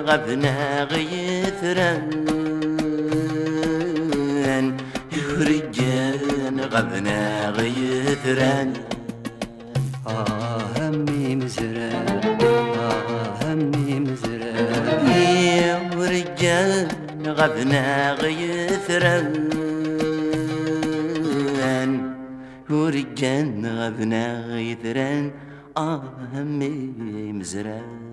غبنا غيثران يورجان غبنا غيثران همي مزران همي مزران يورجان غبنا غيثران ورجان غبنا غيثران همي مزران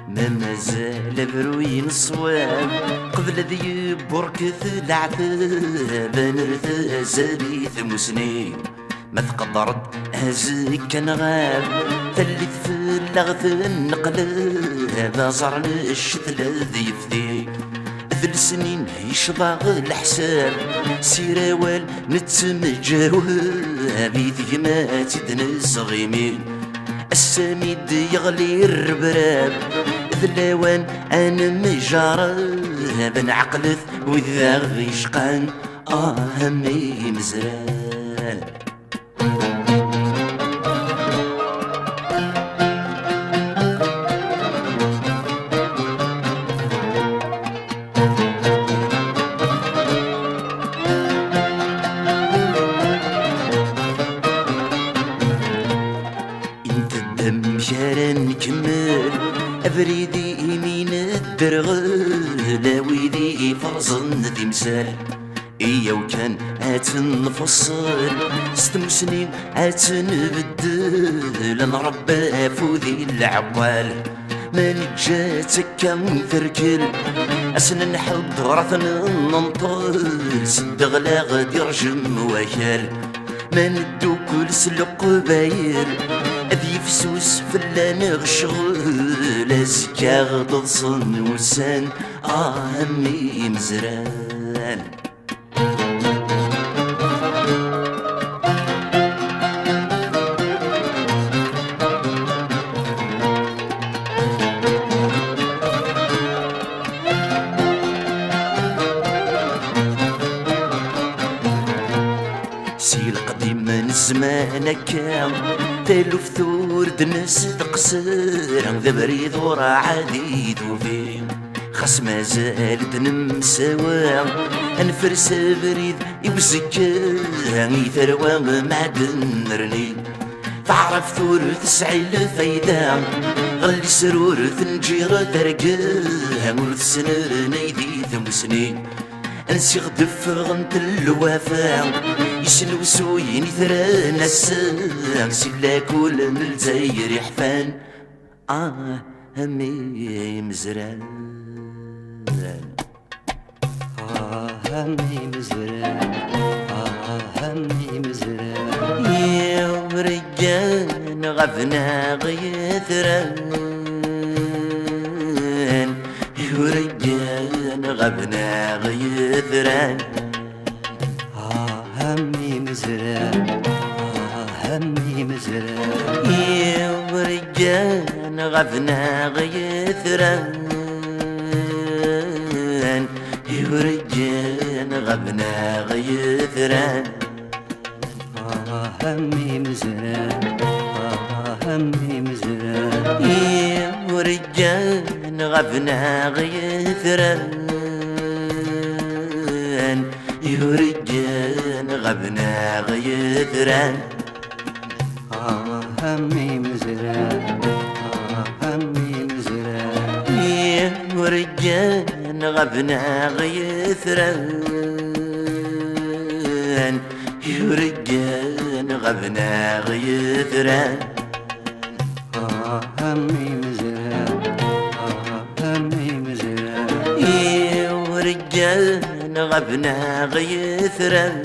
ما مازال بروين الصواب قبل ذي بركث العذاب نرث زبيث مسنين ما تقدرت هزك نغاب ثلث في اللغث النقلاب زرن الشتلة ذي فذي ذل سنين يشضاغ الحساب سيراوال نتمجاوب ذي ما تدنز غيمين السميد يغلي الربراب ذلاوان انا مجرب نعقلث وذا غيشقان همي مزران مشارا نكمل أبريدي يمين الدرغل ويدي فرزن ذي مسال إيا وكان نفصل 6 سنين نبدل نربى فوذي العوال ما نجاتك كم تركل أسن نحب رثن ننطل سد غلا غادي رجم وكال ما ندو كل سلق باير أذي فسوس فلان غشغل أزكا غضض صن وسان همي مزران سي القديم من الزمان كان تالو ثور دنس تقصر ذا بريد ورا عديد وفيه خاص ما زال دنم سوا انفرس بريد يبزكا يثروى معدن رني تعرف ثور تسعي الفايدة غلي سرور تنجير ترقاه ورث سنر نيدي 8 سنين انسي غدف غنت الوفا يسلو سوين ثران السان سلا كل من الجزاير يحفان همي مزران همي مزران همي مزران يا ورجان غفنا غيثران ورجان غبنا غيثران همي مزران همي مزران يا ورجان غبنا غيثران ورجان غبنا غيثران همي مزران همي مزران يا ورجان غبنا غيثران ورجان غبنا غيثران همي مزران همي مزران ورجان غبنا غيثران ورجان غبنا غيثران همي مزران همي مزران ورجان غبنا غيثران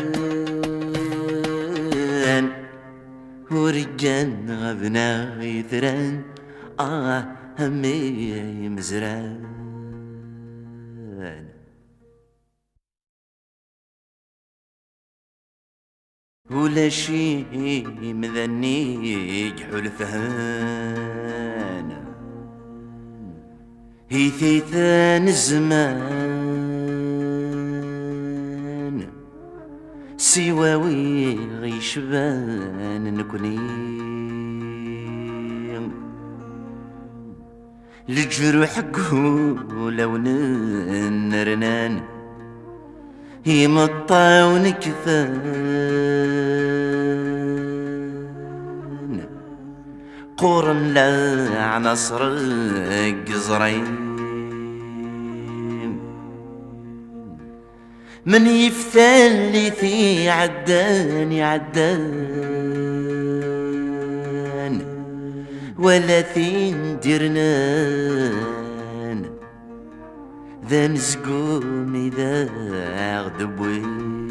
ورجان غبنا غيثران همي مزران ولا شي مذني جحول فهان هي ثيثان الزمان سواوي غيشبان نكوني الجروح لو نرنان يمطاون كفان قرن لا نصر قزرين من يفتال لي في عدان ولا ثين درنان ذا نزقوم إذا غدبوين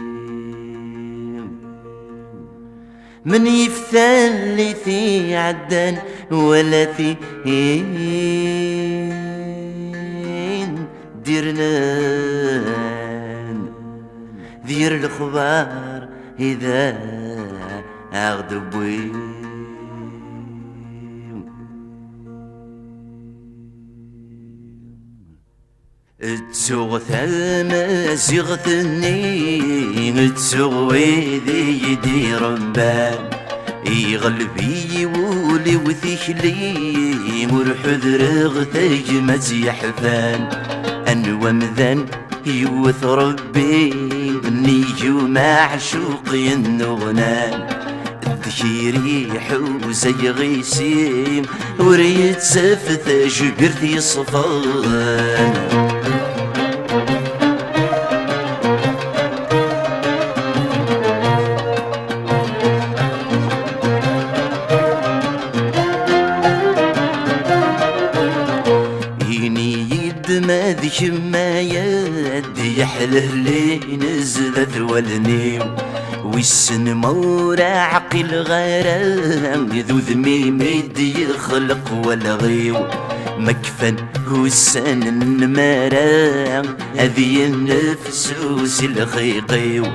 من يفتال لي في عدان ولا ثين درنان ذير الخبار إذا أغدبوين تسوغ ثما زغثني تسوغ ويدي يدي ربان يغلبي ولي وثيخلي مرحذر غثيج مزي حفان أنوى مذن يوث ربي نيجو معشوقي النغنان الذكيري حوزي غيسيم وريت سفث جبرتي صفان ما ذي ما يدي يحله لي نزلت والنيو والسن مورا عقل غيران ذو ذميم يدي يخلق والغيو مكفن هو السن النمارا هذي النفس الخيقيو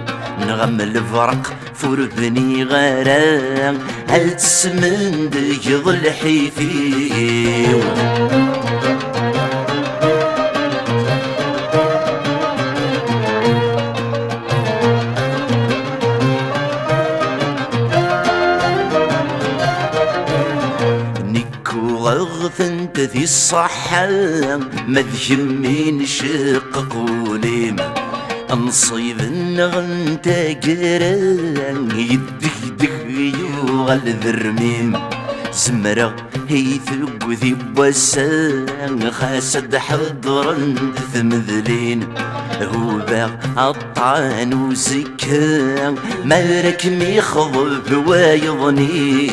نغم الفرق فور بني غيران هل تسمن يظل حيفيو غثنت ذي الصحة مذيمين شقق وليم انصيب النغن تاقران يدك يوغل ذرميم زمرة هي ثق ذي بوسان خاسد حضرا ثمذلين هو باغ الطعن وزكان مالك ميخضب بوايضنين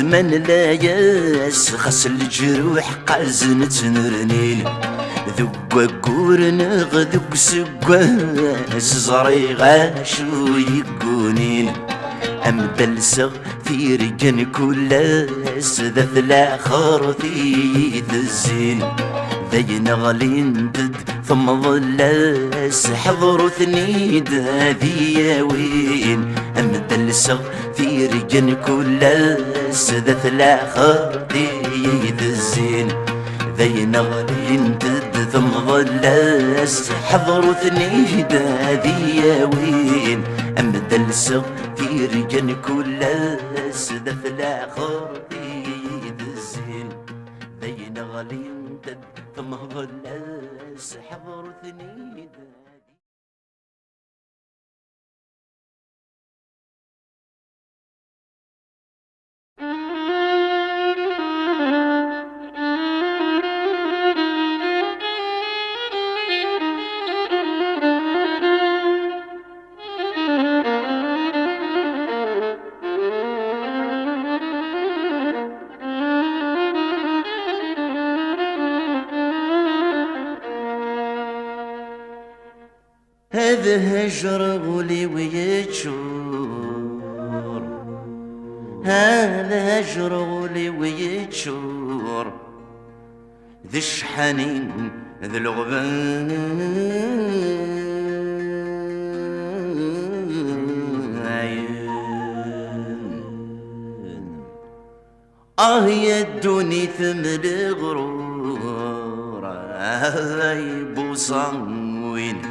زمن لا ياس خس الجروح قازن تنرنين ذوق قورن غذوق سقاس زري غاشو يقونين أمدلسغ في رجن كلاس ذا الآخر في الزين ذي نغلين دد ثم ظلاس حضروا ثنيد هذي ياوين أمدلسغ في رجن كلاس ذا الآخر في الزين ذي نغلين دد ثم ظلاس حضروا ثنيد هذي ياوين أمدلسغ في رجن كلاس ذا الآخر في الزين ذي نغلين دد ثم ظلاس حضروا ثنيد. هذا هجر غولي ويتشوف هذا جرولي ويتشور ذي الشحنين ذي الغباين يا الدوني ثمل غرور بوصان وين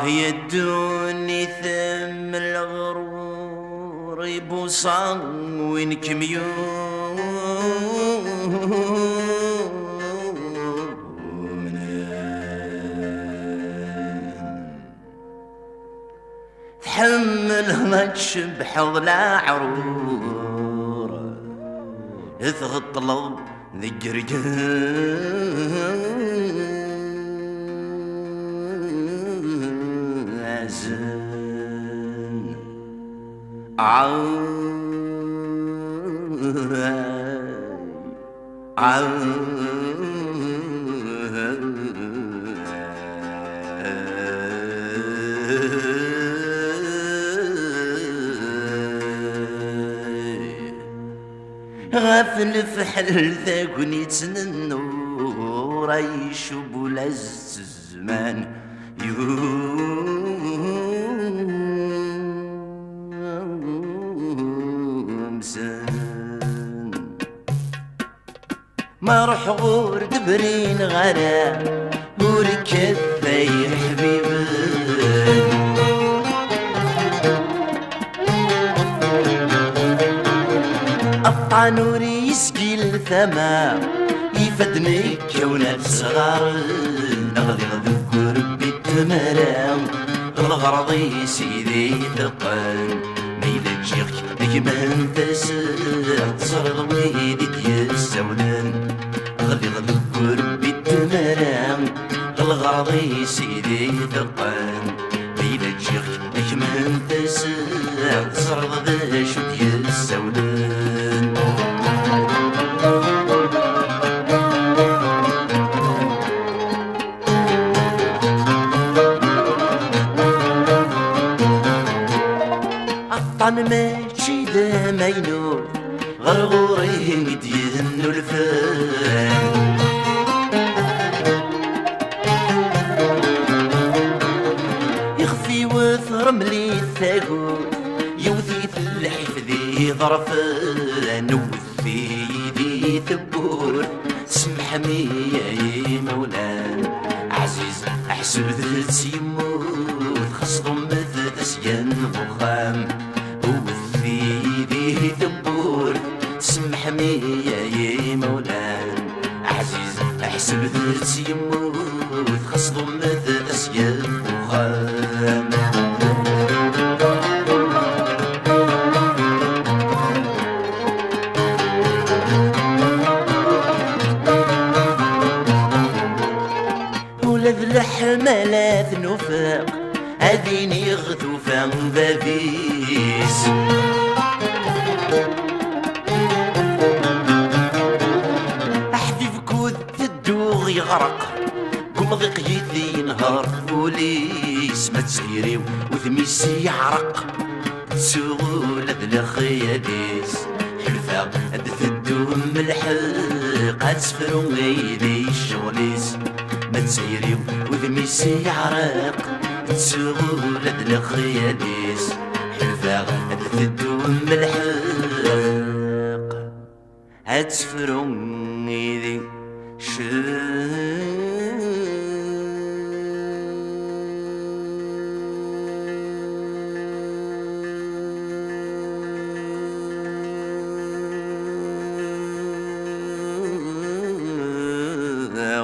يدوني ثم الغرور يبوصان وين تحمل ما تشبح لا عرور اثغطلب ذي غافل في حل ذاكني تننو رايش بولا الزمان ما روح غور دبرين غرام وركب في حبيبي أبطى نوري يسقي الثما يفدني كونات صغار نغذي غذكر بالتمرام الغرضي سيدي ثقل ميلا تجيك ديما تسر تصر ويدي السودان غذي غذكر بالتمرام الغرضي سيدي ثقل ميلا تجيك ديما تسر تصر ويدي السودان أبطان ماشي دا مينور غرغوري مدينو الفان يخفي وثر ملي الثاقوت يوثي الحيف ذي ظرفان وثي ذي ثبور سمح ميا مولان عزيز أحسب ذات يموت خصهم مثل سيان بخام وثي ذي ثبور سمح ميا مولان عزيز أحسب ذات يموت خصهم مثل سيان بخام الحملات نفاق هذيني غثوفا بابيس أحذف كود الدوغ يغرق قم ضيق يدي نهار بوليس ما تسيري وثميسي يعرق سهولة الخياديس حلفا أدث الدوم الحق هتسفرو غيدي الشغليس ما تسيري وذميسي يعرق سهولة الخياديس حلفا أدث الدوم الحق هتسفرو غيدي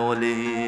وليس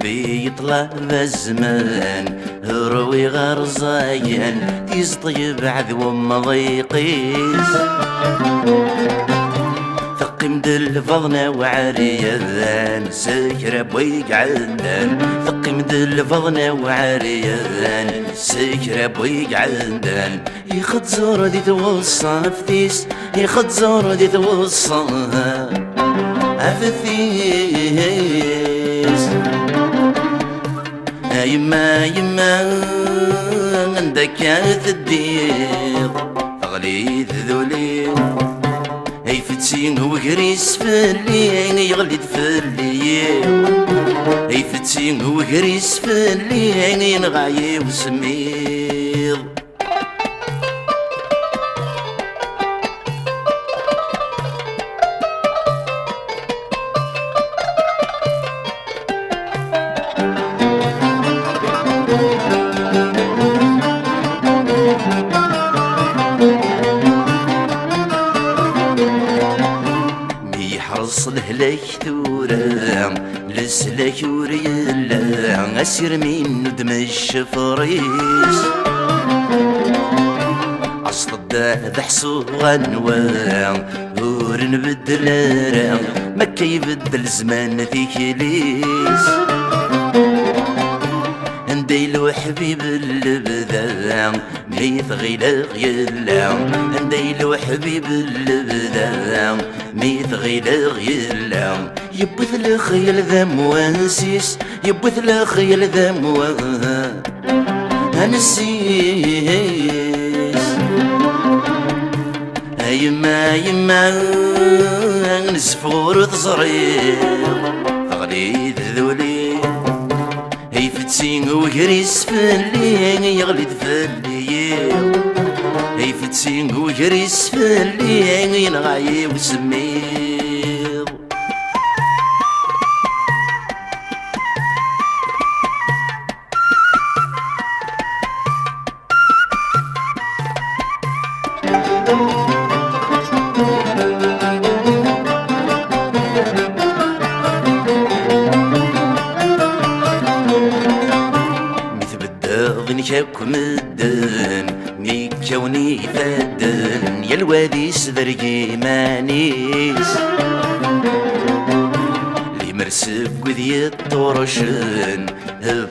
ربي يطلع بالزمان روي غرزاين تيز طيب عذو مضيقيس ثقي مدل فضنا وعريان سكر بويق عندان ثقي مدل فضنا وعريان سكر بويق عندان يخد زور دي توصى فتيس يخد زور دي توصى فتيس يما عندك يا الدير غليت ذولي هي فتسين وقريس فاللي يغلد فاللي هي فتسين وقريس فاللي ينغاي وسميض يحرص لهلاك ثورة لسلاك وريلا أسير منو دم الشفريس أصطد دحسو غنوان ورن بدلارا ما كيبدل زمان ذيك ليس انديلو حبيب اللبذا ميت غيلا غيلا انديلو حبيب اللبذا ميت غيلا غيلا يبث الخيل ذا موانسيس يبث الخيل ذا موانسيس يما نسفور تصريق غليت ذولي هي فتسين وقريس فاللي يغلد فاللي هي فتسين وقريس فاللي ينغاي وسميض ظنكم الدن ميكوني فدن يا الواديس ذرقي مانيس لي مرسب وذي الطرشن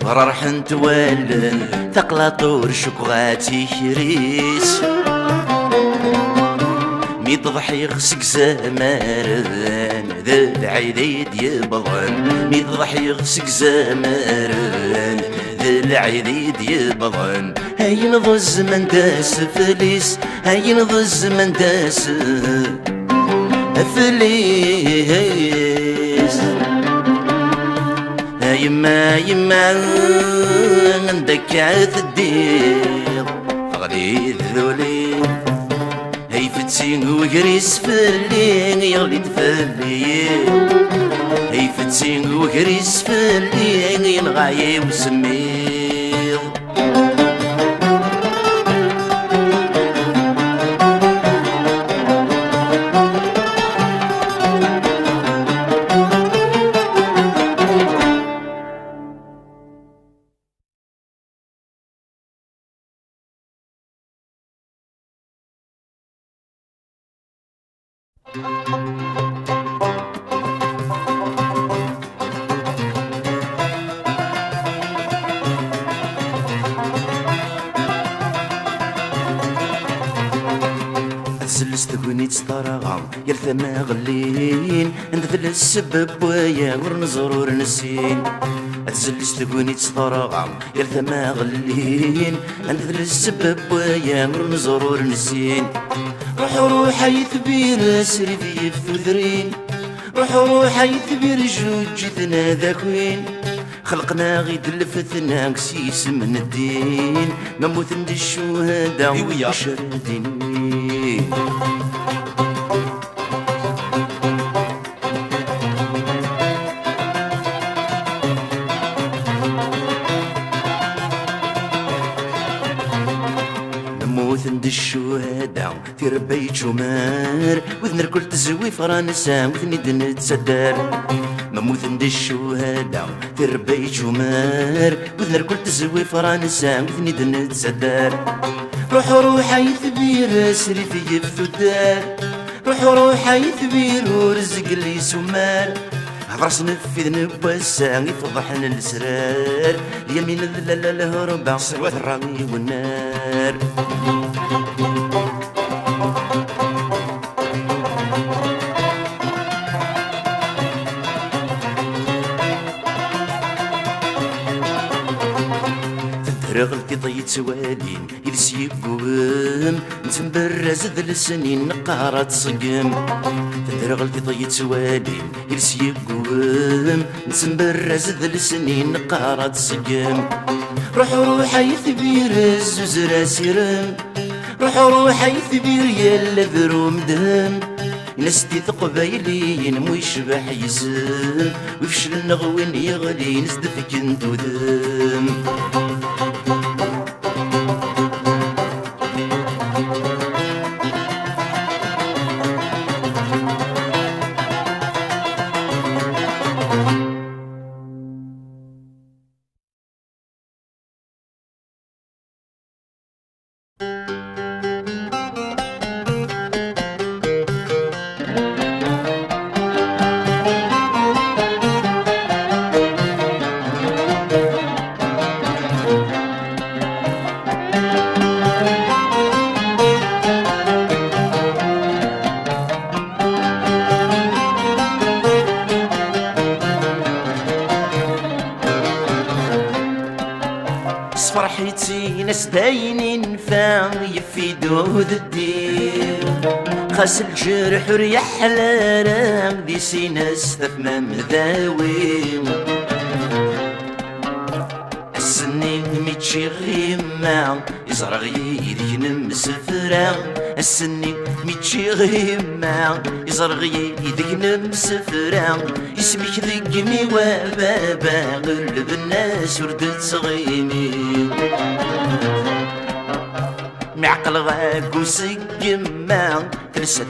فرحن توالن ثقلا طور شكواتي خريس ميضحي غسك زمارن ذا العيد يبضن ميضحي غسك زمارن العيد يبضن هاي نضو الزمن داس فليس هاي نضو الزمن داس فليس يما عندك عاث الدير فغليت ذولي هاي فتسين وقريس فاللي يغلد فاللي هي فتسين وقريس فاللي ينغاي وسميض تسلس تكوني تسترغم يلثما غلين انذل السبب ويا ورنزرور نسين تسلس تكوني تسترغم يلثما غلين انذل السبب ويا ورنزرور نسين روحو حيثبير اسري في ثذرين روحو حيثبير جوجتنا ذاكوين خلقنا غيد لفتنا قسيس من الدين مموت ند الشهداء وشردين نموت ند الشهداء في ربيت شمار وذن الكل تزوي فرنسا وذني دن تسدار موثن دي الشهداء في ربي جمار وذن كل تزوي فرنسا وذني دن تسدار روحو حيث بير سري في يفتو الدار روحو حيث بير ورزق اللي سمار عفرس نفذ نبوسا يفضحن السرار اليمين الهربع سوى الرمي والنار رغلتي ضيت سوالين يلس يقوم نتمبرز ذل السنين نقارة تصقم رغلتي ضيت سوالين يلس يقوم نتمبرز ذل السنين نقارة تصقم روحو حيث بير الزوزرا سيرم روحو حيث بير يلا ذرو مدهم نستي قبايلين مو يشبح يسم ويفشل النغوين يغلي نزدفك انتو ذم فرحتي ناس داينين فام يفيدو الدير خاس الجرح ريح حلالة دي سيناس ثفما مذاوي السنين ميتشي غيما يزرغ يديك نمسفرا السنين ميتشي غيما يزرغ يديك نمسفرا اسمك ذقني وبابا غلب الناس وردت صغيمي معقل غاك وسقما تنسى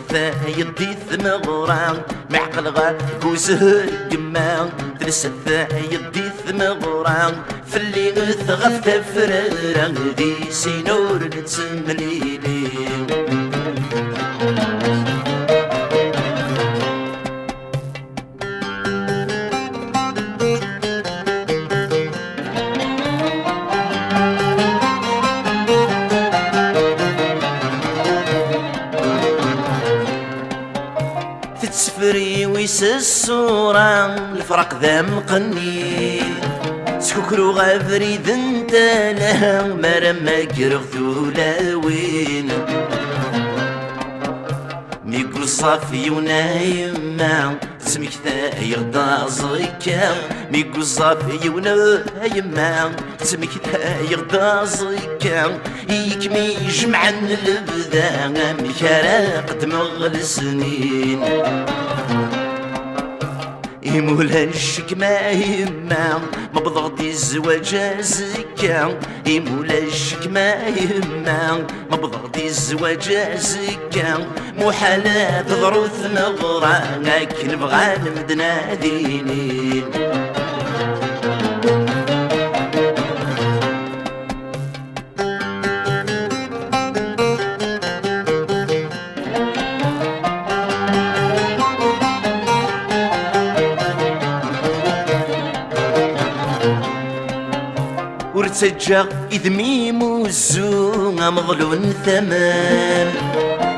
يدي ثمغران معقل غاك وسقما تنسى يدي ثمغران في اللي غثغف تفرر دي سينور نتسمليلي تسفري ويس الصورة الفرق ذا مقني سكوكرو غافري ذنت لها مرمى كرغتو لاوين ميقول صافي ونايما سمك ذا يغدا زيكا ميقول صافي ونايما سمك ذا يغدا زيكا يكمي جمعا البدا مكارا قد مغل سنين يمولاشك ما يما ما بضغطي الزواج زكا يمولاشك ما يما ما بضغطي الزواج زكا محالات ظروف نغرى لكن بغى نمدنا دينين ورتجا إذميم وزونا مظلون ثمام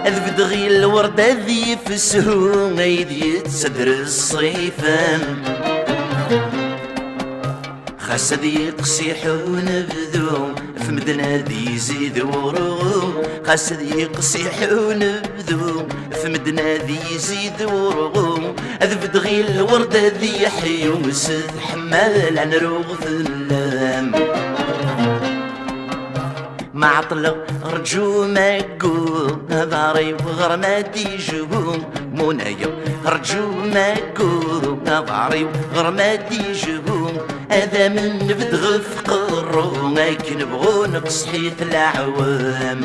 أذ بدغي الوردة ذي فسهو غيدي تصدر الصيفان خاصة ذي قصيحون بذو في مدنة ذي يزيد ورغو خاصة ذي قصيحون بذو في مدنة ذي يزيد ورغو أذ بدغي الوردة ذي يحيي وسد حمال عن روغ اللام ما عطلق رجو ما قول نظري وغرماتي جهوم منايا رجو ما قول نظري وغرماتي جهوم هذا من بدغ في قرو لكن بغو نقص حيث العوام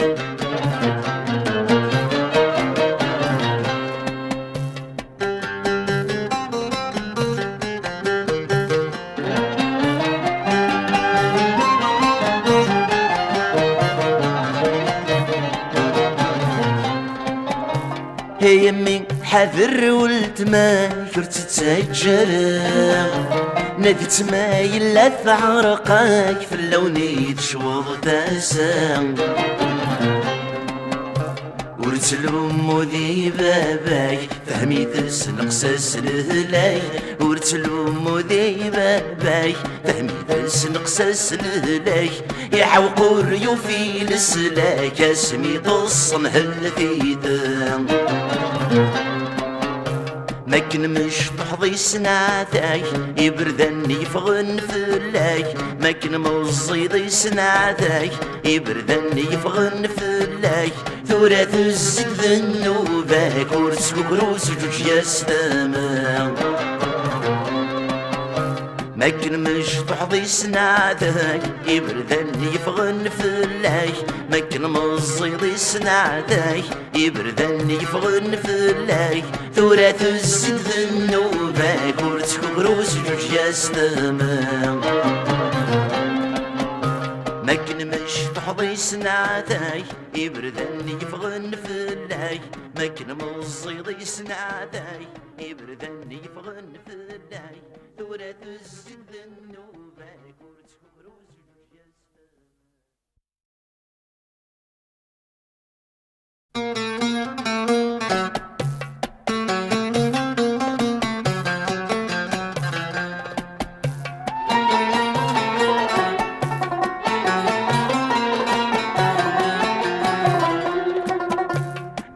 يمي حذر ولد ما كرت تتجرى نادي تمايل لا تعرقاك في اللون يتشوض تاسا ورتلوم ذي باباي فهمي تسنقساس لهلاي ورتلوم ذي باباي فهمي تسنقساس لهلاي يعوقور يوفي لسلاك اسمي تصن هالثيدا ماكن مش تحظي سنعتاي يبردن يفغن فلاي ماكن مزيضي سنعتاي يبردن يفغن فلاي ثورات الزد ذنوباك ورسك وروس جوج يا سلام ماكن مش تحظي سنعتاي يبردن يفغن فلاي ماكن مزيضي سنعتاي يبردن يفغن فلاي ثورات الزد ذنوباك ورسك وروس جوج يا سلام ماكن مش تحظي سنعتاي يبردن يفغن فلاي ماكن مزيضي سنعتاي يبردن يفغن فلاي ثورات الزد ذنوباك ورسك وروس جوج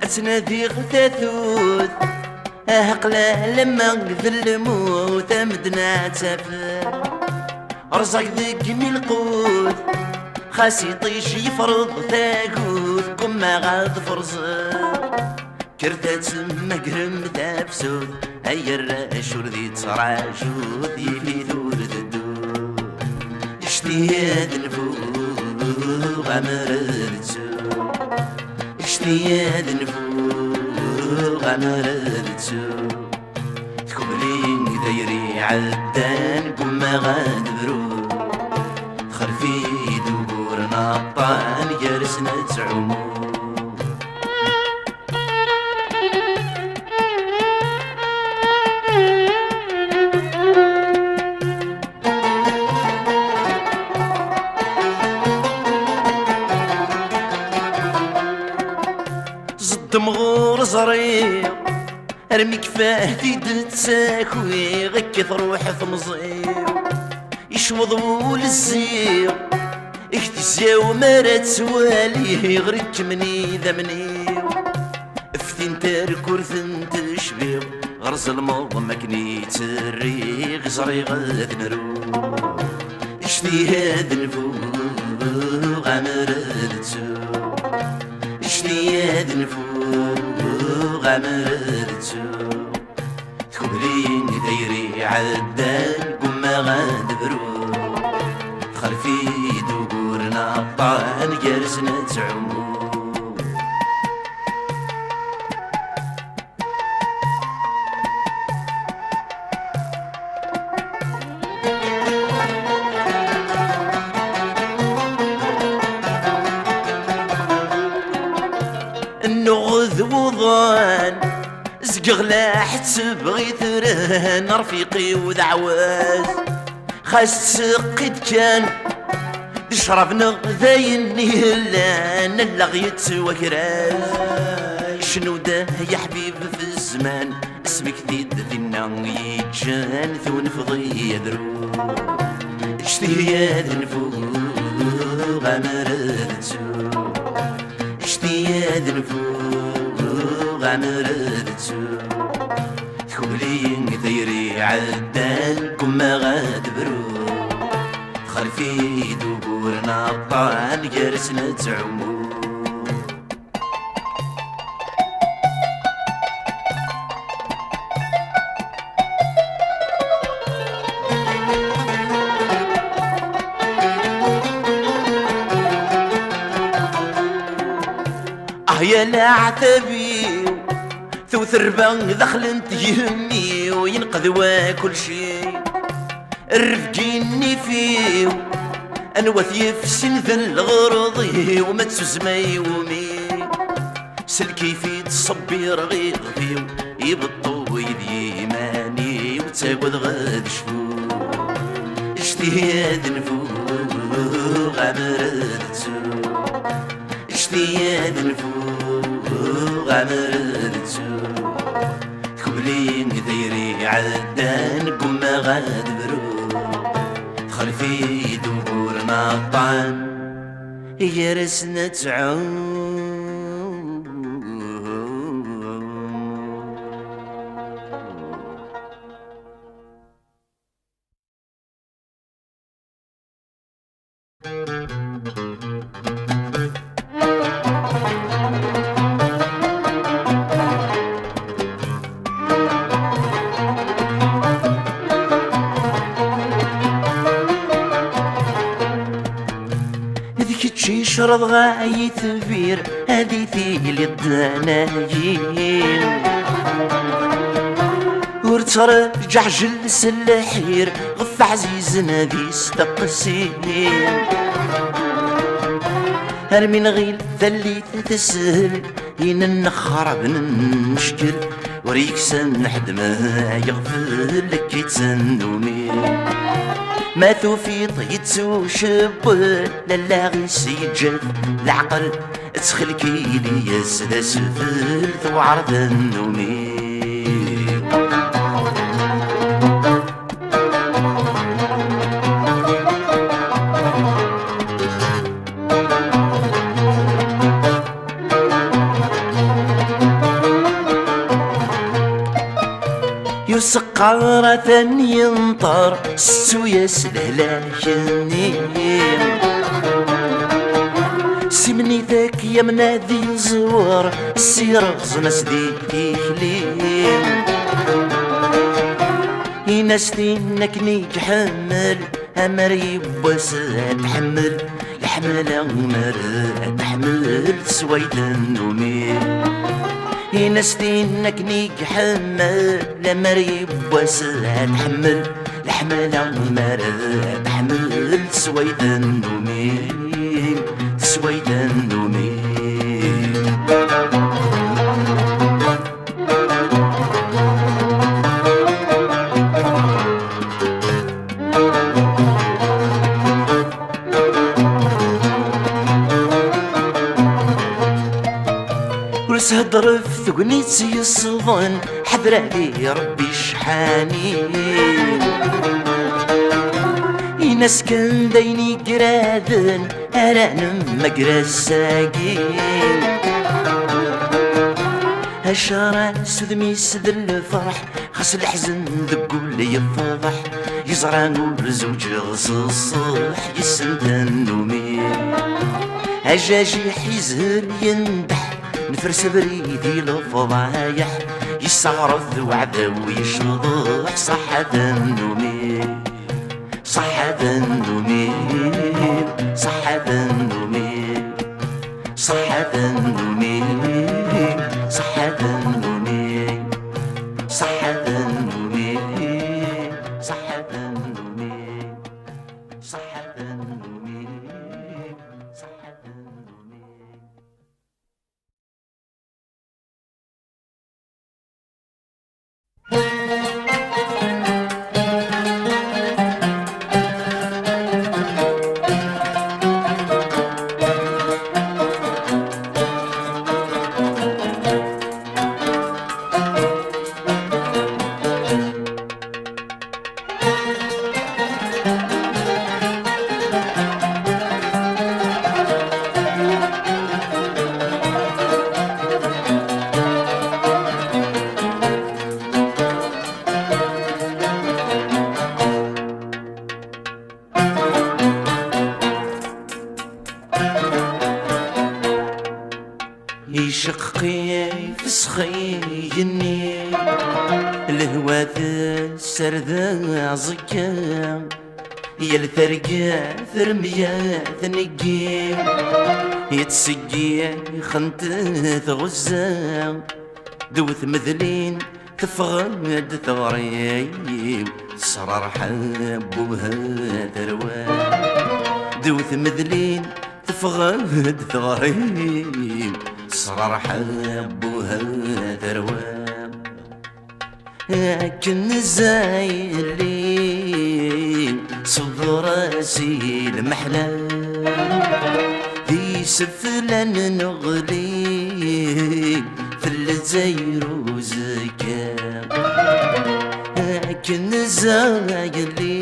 يا تنادي غتاثوث أهقلا لما قذل الموت أمدنا تافر رزق ذقني القوت خاسي طيش يفرض تاقوث كما غاد فرزق كرتات مقرم تابسوث هيا الراش وردي تراجوث يفي ثور الدود اشتياد الفوق غمرتو اشتياد الفوق غمرتو تكبلين دايري عدان كما غاد برود خلفي دبور نطان جالسنا تعمو مغور زريق ارمي كفاه تيد تساكوي غكي تروح ثمزيق يشوض وللزيق اختزاو مرات سواليه غرك مني ذمنيو افتين تاركور ثن تشبيق غرز الموض مكني تريق زريق غاد نرو اشتي هاد الفوق عمرتو اشتي هاد الفوق غمرتو تكبلين دايري عدان كما غاد برود خلفي دبور نطان جالسنا تعمو النغذ وضان زقغلاح تبغي ثران رفيقي وذعواز خاس قد كان تشرب نغذاين يهلان اللغيت وكراز شنو ده يا حبيب في الزمان اسمك ذي ذينا يجان ثون فضي يدرو اشتي يا ذنفوق غمرتو اشتي يا ذنفوق غمرتو تكبلين ثيري عدان كما غاد برو خلفي دبور نطان جالسنا تعمو يا العتبي ثو ثربان دخل يهمي وينقذوا كل شي الرفقيني فيه انوث يفسن ذا الغرضي وما تسمي ومي سلكي في تصبير غيظي يبطو يدي ماني وتاقود غاد شفو اجتهاد نفوق عمرتو اجتهاد نفوق عمرتو كبلين دايري عدان قم غاد برو دخل في دبور مطعم هي رسنا تعود شرط غاية ثبير هذي ثيلي الدنايين ورترجع جلس الحير غف عزيز نادي استقسين هرمين غيل ذلي تسهل ين النخرب نشكل وريك سنحد ما يغفر لك يتسنومي ما توفيط يتسوشب لا غيس يتجف العقل تخلكي لي يسد سفلت وعرض النومي سقارة ينطر ستو يسلهلا كنين سمني ذاك يا منادي زوار السيرغز نسدي تيخلين ينستينك نيك حمل أمري بوسا تحمل الحمل أمر تحمل سويت النومي ينستينك نيك حمل لمريب وسع تحمل الحمل عمر تحمل سويد النومي سويد النومي هدر في ثقنيتي الصفن حذر علي ربي شحانين يناس كان دايني قرادن أرانم مقرا الساقين هالشارع سدمي سد الفرح خاص الحزن دقو لي يفضح يزرع نور زوج غص الصح يسند النومي هجاجي حيزهر يندح نفرس بريدي للفضايح يستعرض وعده ويشضح صحة النومي صحة النومي صحة النومي صحة النومي صحة النومي صحة النومي صحة النومي صحة النومي صحة النومي يشقي فسخي يني الهوى السردة عزكا يا الثرقة ثرمية ثنقي يتسقي خنت غزة دوث مثلين تفغد ثغري صرار حبوها ثروة دوث مثلين تفغد ثغري صرار حبوها ثروة لكن الزايلين صدر راسي المحلى في سفلان نغلي في الجزائر وزكام لكن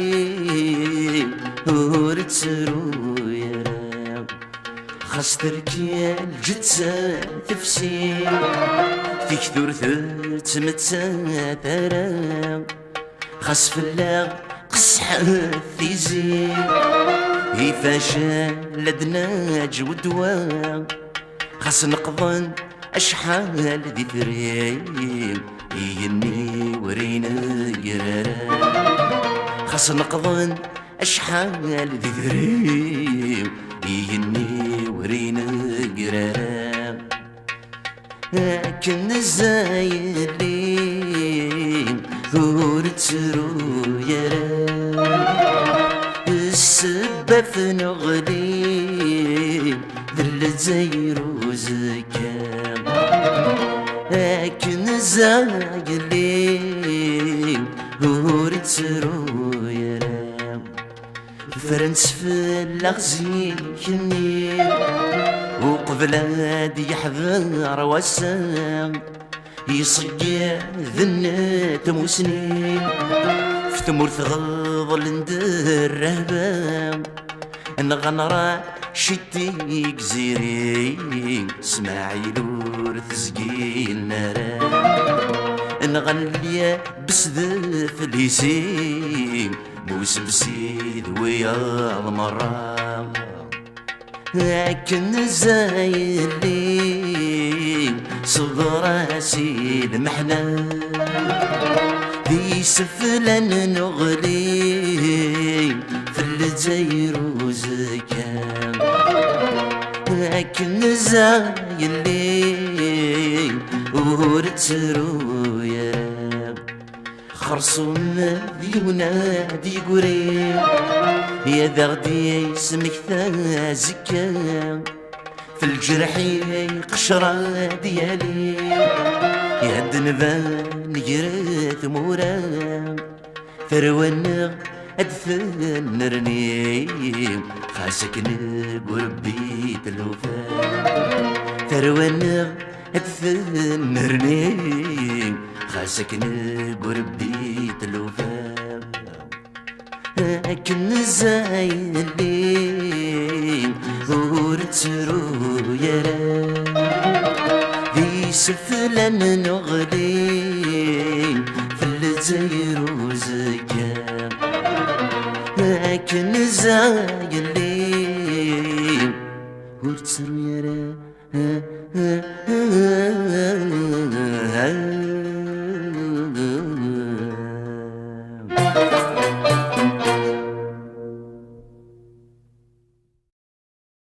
الزايلين ورتسرو يرام خاص تركيا الجتسة تفسير في كثور تمتسا ترام خاص فلاغ قصح في زين يفاشا لدنا جودوا خاص نقضن أشحال ذي ثريم يني ورينا قرارا خاص نقضن أشحال ذي ثريم يني ورينا قرارا لكن الزايلين ورتسرو يرام السبة في نغلي بالجزائر وزكام لكن الزايلين ورتسرو يرام فرنس في الأغزي كني وقبل هادي يحضر وسام يصقع ذنات مسنين في ثمور ثغض لندر رهبام نغنرا شتيك زيري اسماعيل ورث زقيل نرام نغنليا بسذف الهيسين موسم سيد ويا المرام لكن الزايلين صدر راسي المحنى في سفلان نغلي في الجزائر وزكام لكن الزايلين ورتسرو يرام خرصوم ينادي قريب يا ذغدي اسمك زكام في الجرح قشرة ديالي يا دنبان جريت مورام ثروان أدفن نرنيم خاسك نقربي الوفاء ثروان أدفن نرنيم خاسك نقربي الوفاء لكن الزايلين ورتسرو يرام في سفلان نغلي في الجزائر وزكام لكن الزايلين ورتسرو يرام